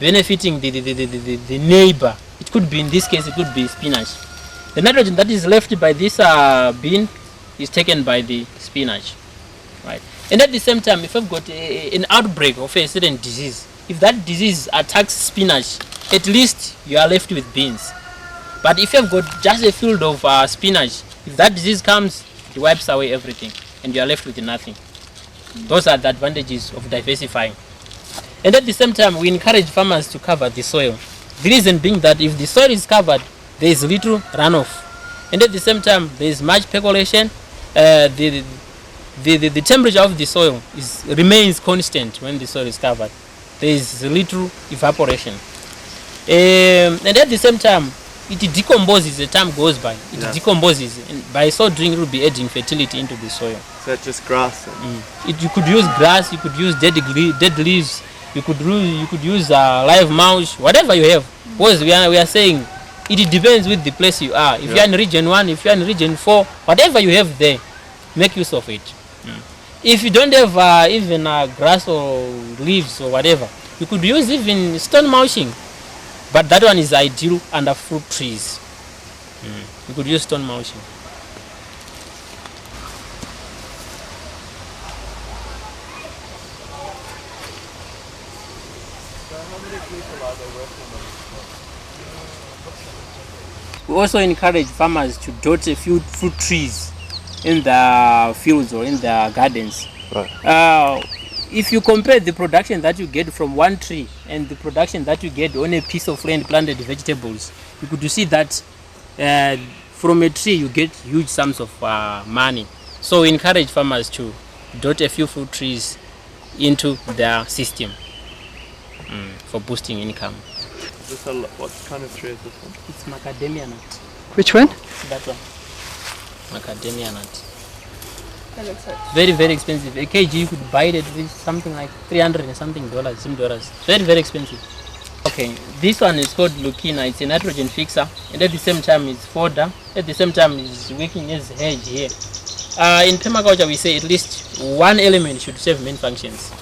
benefiting the neighbor. It could be, in this case, it could be spinach. The nitrogen that is left by this bean is taken by the spinach, right? And at the same time, if I've got an outbreak of a certain disease, if that disease attacks spinach, at least you are left with beans. But if you've got just a field of spinach, if that disease comes, it wipes away everything and you are left with nothing. Those are the advantages of diversifying. And at the same time, we encourage farmers to cover the soil. The reason being that if the soil is covered, there is little runoff. And at the same time, there is much percolation. The temperature of the soil remains constant when the soil is covered. There is little evaporation. And at the same time, it decomposes as time goes by. It decomposes, and by so doing, it will be adding fertility into the soil. So that's just grass then? You could use grass, you could use dead leaves, you could use live mulch, whatever you have. Because we are saying it depends with the place you are. If you are in region 1, if you are in region 4, whatever you have there, make use of it. If you don't have even grass or leaves or whatever, you could use even stone mulching. But that one is ideal under fruit trees. You could use stone mulching. So how many people are there working on this? We also encourage farmers to dot a few fruit trees in their fields or in their gardens. Right. If you compare the production that you get from one tree and the production that you get on a piece of land planted vegetables, you could see that from a tree you get huge sums of money. So we encourage farmers to dot a few fruit trees into their system for boosting income. What kind of tree is this one? It's macadamia nut. Which one? That one. Macadamia nut. That looks like Very, very expensive. A kg you could buy it at least something like $300 and something dollars, some dollars. Very, very expensive. Okay, this one is called Leucaena. It's a nitrogen fixer, and at the same time it's fodder. At the same time it's working as hedge here. In permaculture we say at least one element should serve main functions,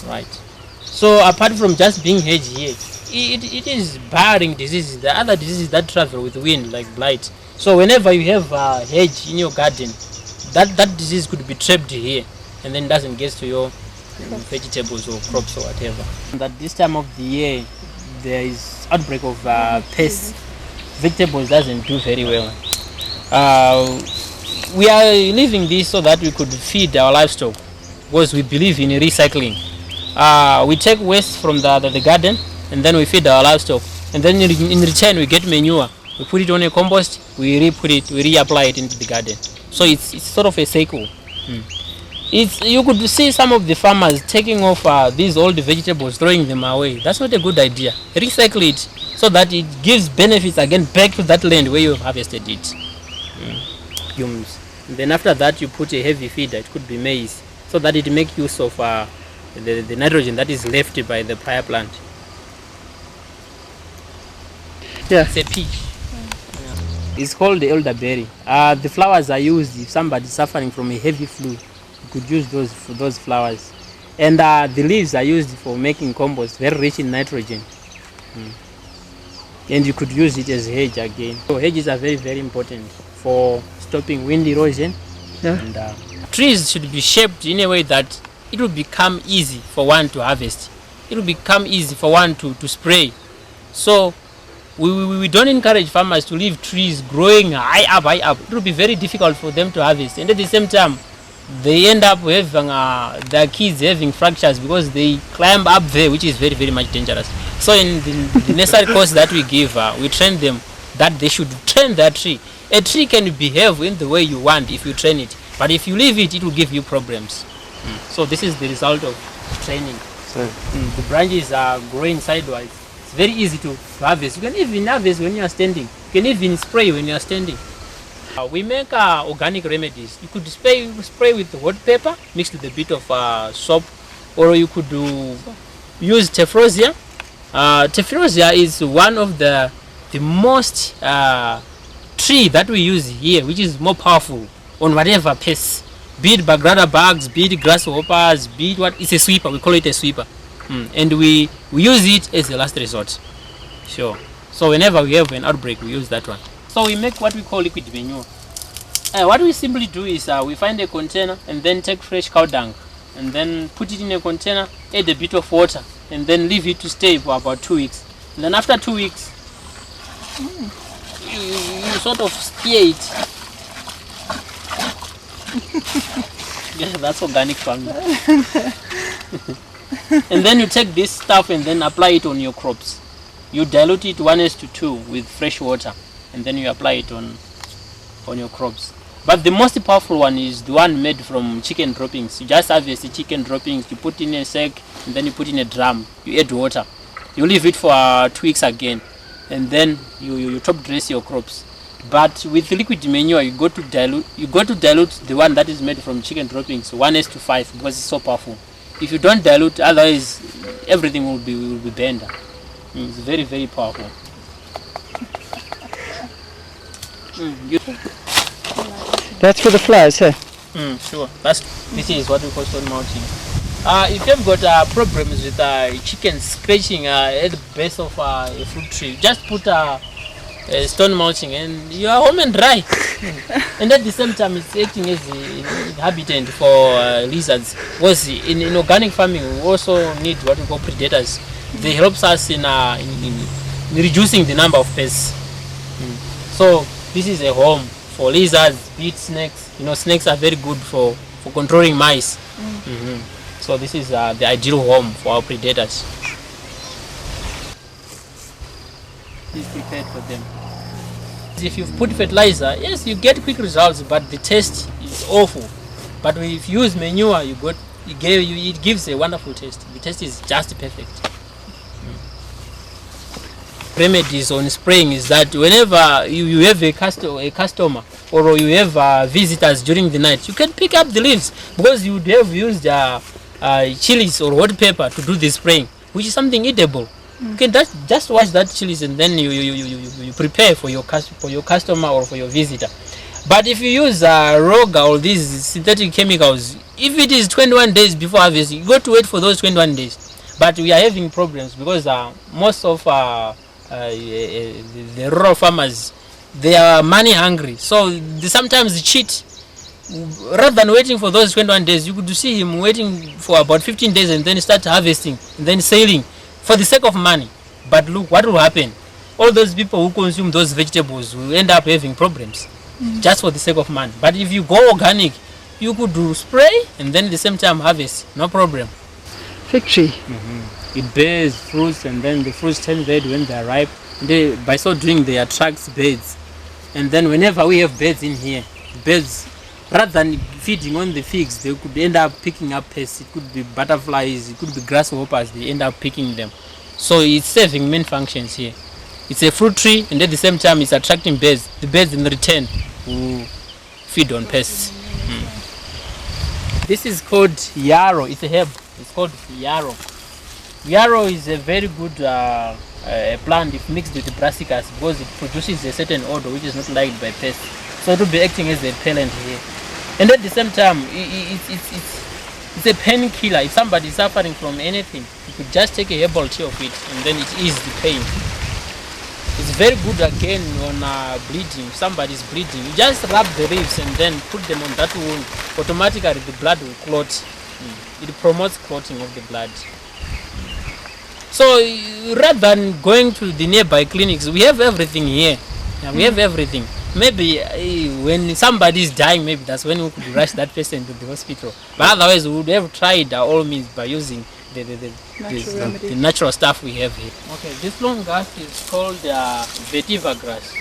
right? So apart from just being hedge here, it is barring diseases, the other diseases that travel with wind like blight. So whenever you have a hedge in your garden, that disease could be trapped here and then doesn't get to your vegetables or crops or whatever. At this time of the year, there is outbreak of pests. Vegetables doesn't do very well. We are leaving this so that we could feed our livestock because we believe in recycling. We take waste from the garden and then we feed our livestock, and then in return we get manure. We put it on a compost, we re-put it, we reapply it into the garden. So it's sort of a cycle. You could see some of the farmers taking off these old vegetables, throwing them away. That's not a good idea. Recycle it so that it gives benefits again back to that land where you have harvested it. Humus. And then after that you put a heavy feeder, it could be maize, so that it makes use of the nitrogen that is left by the prior plant. Yeah. It's a peach. It's called the elderberry. The flowers are used if somebody is suffering from a heavy flu. You could use those flowers. And the leaves are used for making compost, very rich in nitrogen. And you could use it as hedge again. So hedges are very, very important for stopping wind erosion. Yeah. And trees should be shaped in a way that it will become easy for one to harvest. It will become easy for one to spray. So we don't encourage farmers to leave trees growing high up. It will be very difficult for them to harvest. And at the same time, they end up having their kids having fractures because they climb up there, which is very, very much dangerous. So in the necessary course that we give, we train them that they should train their tree. A tree can behave in the way you want if you train it, but if you leave it, it will give you problems. So this is the result of training. The branches are growing sideways. It's very easy to harvest. You can even harvest when you are standing. You can even spray when you are standing. We make organic remedies. You could spray with hot pepper mixed with a bit of soap, or you could use tephrosia. Tephrosia is one of the most tree that we use here, which is more powerful on whatever pests, be it bagrada bugs, be it grasshoppers, be it what, it's a sweeper. We call it a sweeper. And we use it as a last resort. Sure. So whenever we have an outbreak, we use that one. So we make what we call liquid manure. What we simply do is we find a container and then take fresh cow dung and then put it in a container, add a bit of water, and then leave it to stay for about 2 weeks. And then after 2 weeks, you sort of steer it. Yeah, that's organic farming. And then you take this stuff and then apply it on your crops. You dilute it 1:2 with fresh water, and then you apply it on your crops. But the most powerful one is the one made from chicken droppings. You just harvest the chicken droppings, you put in a sack, and then you put in a drum. You add water. You leave it for 2 weeks again, and then you top dress your crops. But with liquid manure, you go to dilute the one that is made from chicken droppings 1:5 because it's so powerful. If you don't dilute, otherwise everything will be burned. It's very, very powerful. That's for the flies, huh? Sure. This is what we call stone mulching. If you've got problems with chicken scratching at the base of a fruit tree, just put stone mulching and you are home and dry. And at the same time, it's acting as a habitat for lizards. Because in organic farming, we also need what we call predators. They help us in reducing the number of pests. So this is a home for lizards, beet snakes. Snakes are very good for controlling mice. So this is the ideal home for our predators. Is prepared for them. If you've put fertilizer, yes, you get quick results, but the taste is awful. But if you use manure, it gives a wonderful taste. The taste is just perfect. Remedies on spraying is that whenever you have a customer or you have visitors during the night, you can pick up the leaves because you would have used chilies or hot pepper to do the spraying, which is something eatable. You can just wash that chilies and then you prepare for your customer or for your visitor. But if you use Roga or these synthetic chemicals, if it is 21 days before harvest, you got to wait for those 21 days. But we are having problems because most of the rural farmers, they are money hungry, so they sometimes cheat. Rather than waiting for those 21 days, you could see him waiting for about 15 days and then start harvesting and then selling for the sake of money. But look what will happen. All those people who consume those vegetables will end up having problems just for the sake of money. But if you go organic, you could do spray and then at the same time harvest, no problem. Fig tree. It bears fruits and then the fruits turn red when they are ripe. By so doing, they attract birds. And then whenever we have birds in here, birds, rather than feeding on the figs, they could end up picking up pests. It could be butterflies, it could be grasshoppers, they end up picking them. So it's serving main functions here. It's a fruit tree and at the same time it's attracting birds. The birds in return will feed on pests. This is called yarrow. It's a herb. It's called yarrow. Yarrow is a very good plant if mixed with brassicas because it produces a certain odor which is not liked by pests. So it will be acting as a repellent here. And at the same time, it's a painkiller. If somebody is suffering from anything, you could just take a herbal tea of it and then it eases the pain. It's very good again on bleeding. If somebody is bleeding, you just rub the leaves and then put them on that wound. Automatically the blood will clot. It promotes clotting of the blood. So rather than going to the nearby clinics, we have everything here. We have everything. Maybe when somebody is dying, maybe that's when we could rush that person to the hospital. But otherwise, we would have tried all means by using the natural stuff we have here. Okay, this long grass is called vetiver grass.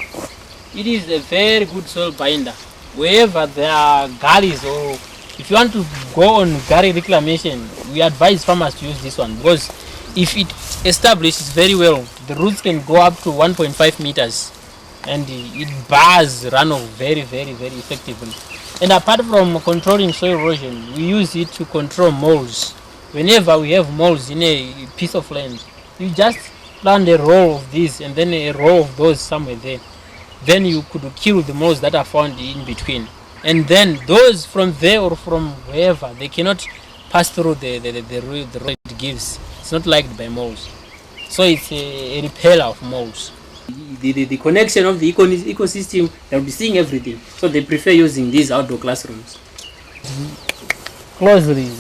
It is a very good soil binder. Wherever there are gullies or if you want to go on gully reclamation, we advise farmers to use this one because if it establishes very well, the roots can go up to 1.5 meters and it bars runoff very, very, very effectively. And apart from controlling soil erosion, we use it to control moles. Whenever we have moles in a piece of land, you just plant a row of these and then a row of those somewhere there. Then you could kill the moles that are found in between. And then those from there or from wherever, they cannot pass through the road it gives. It's not liked by moles. So it's a repeller of moles. The connection of the ecosystem, they'll be seeing everything. So they prefer using these outdoor classrooms. Closely,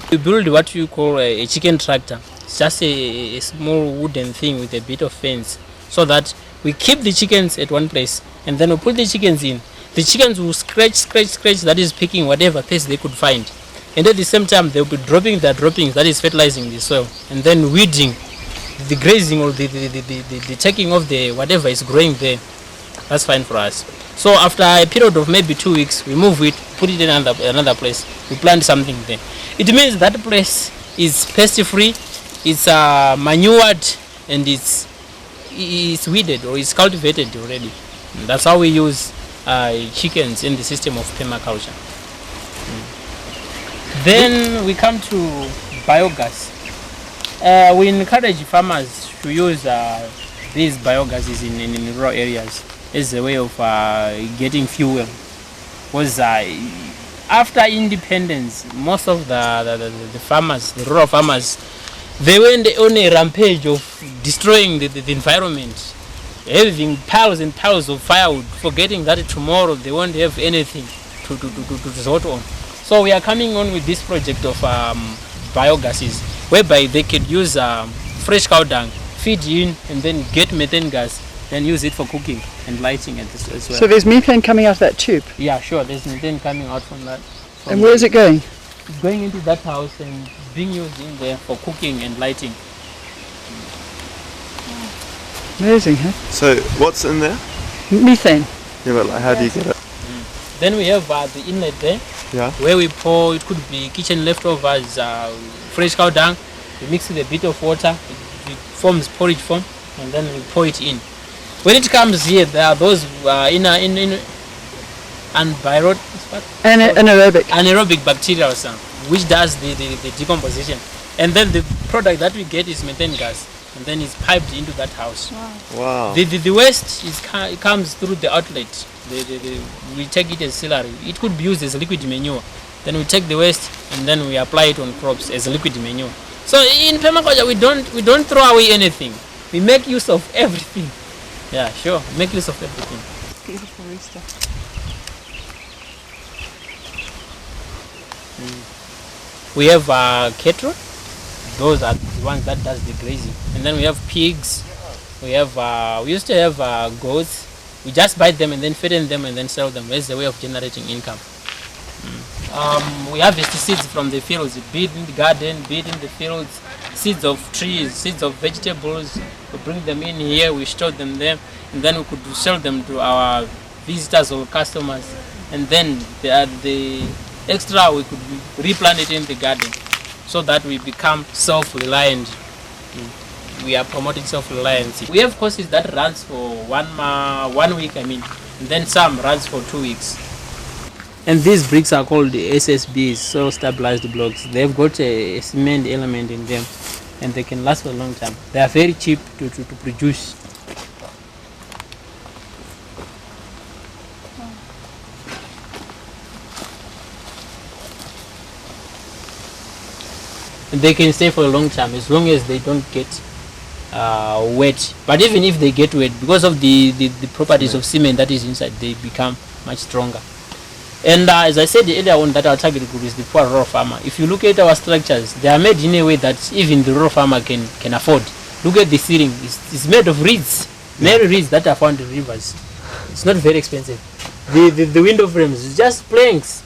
we build what you call a chicken tractor. It's just a small wooden thing with a bit of fence, so that we keep the chickens at one place and then we put the chickens in. The chickens will scratch, that is picking whatever pest they could find. And at the same time, they'll be dropping their droppings, that is fertilizing the soil, and then weeding, the grazing or the taking of the whatever is growing there. That's fine for us. So after a period of maybe 2 weeks, we move it, put it in another place, we plant something there. It means that place is pest-free, it's manured, and it's weeded or it's cultivated already. And that's how we use chickens in the system of permaculture. Then we come to biogas. We encourage farmers to use these biogases in rural areas as a way of getting fuel. Because after independence, most of the farmers, the rural farmers, they went on a rampage of destroying the environment, having piles and piles of firewood, forgetting that tomorrow they won't have anything to resort on. So we are coming on with this project of biogases, whereby they could use fresh cow dung, feed in, and then get methane gas, then use it for cooking and lighting as well. So there's methane coming out of that tube. Yeah, sure, there's methane coming out from that. And where is it going? It's going into that house and being used in there for cooking and lighting. Amazing, huh? So what's in there? Methane. Yeah, but like, how do you get it? Then we have the inlet there, Yeah. where we pour, it could be kitchen leftovers, fresh cow dung, we mix with a bit of water, it forms porridge form, and then we pour it in. When it comes here, there are those anaerobic bacteria or something, which does the decomposition. And then the product that we get is methane gas, and then it's piped into that house. Wow. The waste it comes through the outlet. We take it as celery. It could be used as liquid manure. Then we take the waste and then we apply it on crops as liquid manure. So in permaculture, we don't throw away anything. We make use of everything. Yeah, sure. Make use of everything. We have cattle. Those are the ones that does the grazing. And then we have pigs. We used to have goats. We just buy them and then fatten them and then sell them as a way of generating income. We harvest seeds from the fields, be it in the garden, be it in the fields, seeds of trees, seeds of vegetables. We bring them in here, we store them there, and then we could sell them to our visitors or customers. And then the extra we could replant it in the garden so that we become self-reliant. We are promoting self-reliance. We have courses that runs for 1 week, and then some runs for 2 weeks. And these bricks are called the SSBs, soil stabilized blocks. They've got a cement element in them, and they can last for a long time. They are very cheap to produce. And they can stay for a long time as long as they don't get wet. But even if they get wet, because of the properties of cement that is inside, they become much stronger. And as I said earlier on, that our target group is the poor rural farmer. If you look at our structures, they are made in a way that even the rural farmer can afford. Look at the ceiling; it's made of reeds, many reeds that are found in rivers. It's not very expensive. The window frames is just planks,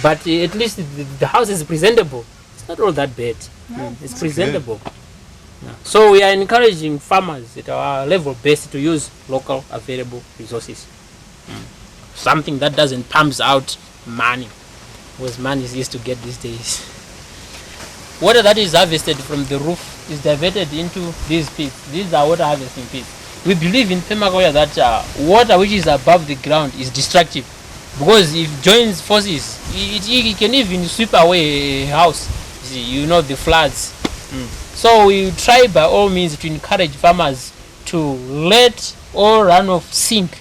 but at least the house is presentable. It's not all that bad. It's presentable. Yeah. So we are encouraging farmers at our level best to use local available resources. Something that doesn't pumps out money, because money is used to get these days. Water that is harvested from the roof is diverted into these pits. These are water harvesting pits. We believe in permaculture that water which is above the ground is destructive, because if it joins forces, it can even sweep away a house. You know, the floods. So we try by all means to encourage farmers to let all runoff sink.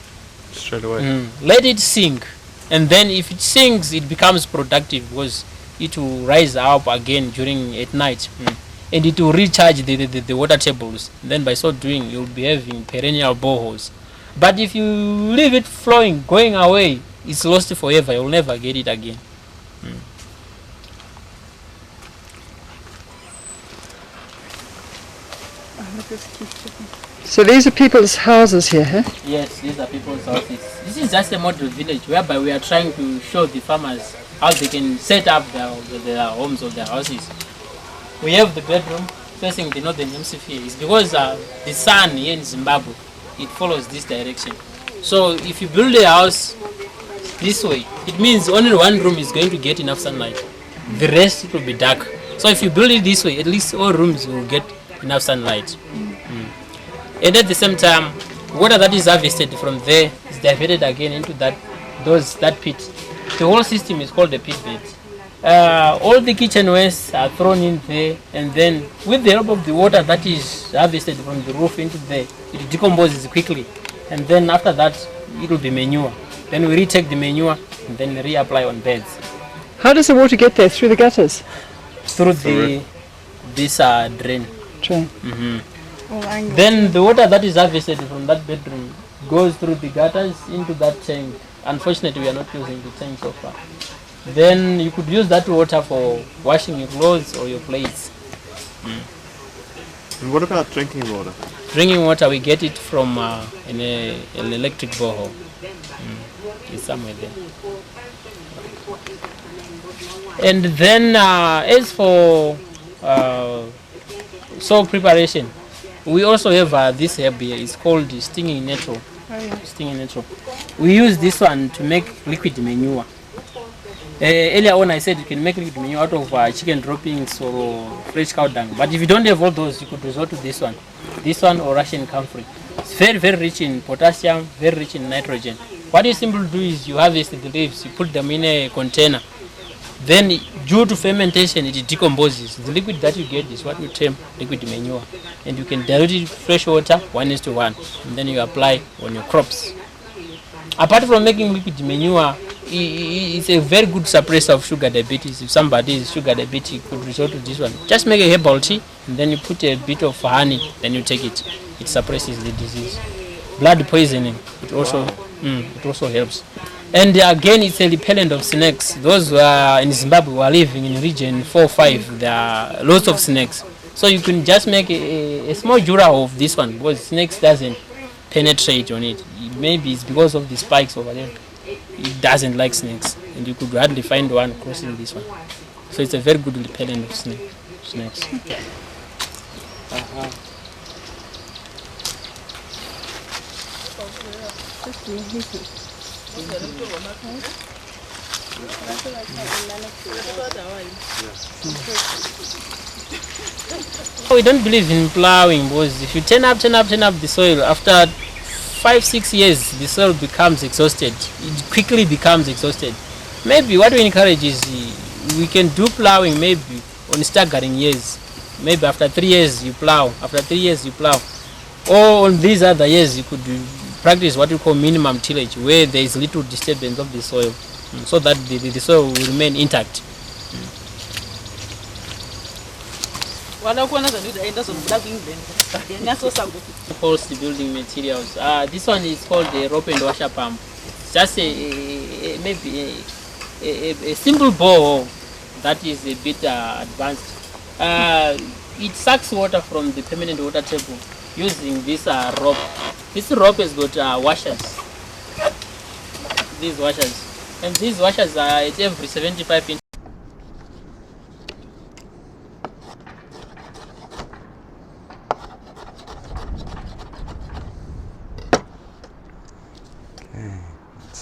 Straight away. Let it sink, and then if it sinks, it becomes productive because it will rise up again at night. and it will recharge the water tables. Then by so doing, you'll be having perennial boreholes. But if you leave it flowing, going away, it's lost forever. You'll never get it again. So these are people's houses here, huh? Yes, these are people's houses. This is just a model village whereby we are trying to show the farmers how they can set up their homes or their houses. We have the bedroom facing the northern hemisphere. It's because the sun here in Zimbabwe, it follows this direction. So if you build a house this way, it means only one room is going to get enough sunlight. The rest it will be dark. So if you build it this way, at least all rooms will get enough sunlight. And at the same time, water that is harvested from there is diverted again into that pit. The whole system is called the pit bed. All the kitchen wastes are thrown in there, and then with the help of the water that is harvested from the roof into there, it decomposes quickly, and then after that it will be manure. Then we retake the manure and then reapply on beds How does the water get there? Through the gutters? through this drain. Train. All angles. Then the water that is harvested from that bedroom goes through the gutters into that tank. Unfortunately, we are not using the tank so far. Then you could use that water for washing your clothes or your plates. And what about drinking water? Drinking water, we get it from an electric borehole. It's somewhere there. And then as for soil preparation, we also have this herb here. It's called the stinging nettle. Oh, yeah. Stinging nettle. We use this one to make liquid manure. Earlier on I said you can make liquid manure out of chicken droppings or fresh cow dung. But if you don't have all those, you could resort to this one. This one or Russian camphor. It's very, very rich in potassium, very rich in nitrogen. What you simply do is you harvest the leaves, you put them in a container. Then due to fermentation, it decomposes. The liquid that you get is what we term liquid manure. And you can dilute it with fresh water, 1:1. And then you apply on your crops. Apart from making liquid manure, it's a very good suppressor of sugar diabetes. If somebody is sugar diabetic, you could resort to this one. Just make a herbal tea, and then you put a bit of honey, then you take it. It suppresses the disease. Blood poisoning, it also helps. And again, it's a repellent of snakes. Those who are in Zimbabwe who are living in region 4-5, there are lots of snakes. So you can just make a small jura of this one, because snakes doesn't penetrate on it. Maybe it's because of the spikes or whatever. It doesn't like snakes, and you could hardly find one crossing this one. So it's a very good repellent of snakes. We don't believe in plowing, because if you turn up the soil, after 5-6 years the soil becomes exhausted. It quickly becomes exhausted. Maybe what we encourage is we can do plowing maybe on staggering years. Maybe after 3 years you plow, after 3 years you plow. Or on these other years you could practice what we call minimum tillage, where there is little disturbance of the soil, so that the soil will remain intact. Post building materials. This one is called the rope and washer pump. It's just maybe a simple bore that is a bit advanced. It sucks water from the permanent water table using this rope. This rope has got washers. These washers, and these washers are at every 75 inches.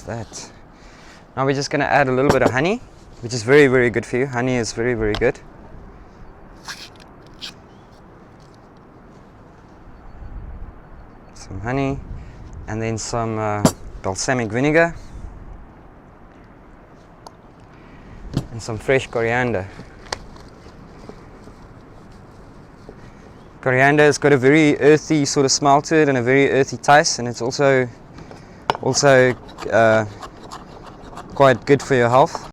That. Now we're just going to add a little bit of honey, which is very, very good for you. Honey is very, very good. Some honey, and then some balsamic vinegar, and some fresh coriander. Coriander has got a very earthy sort of smell to it and a very earthy taste, and it's also quite good for your health.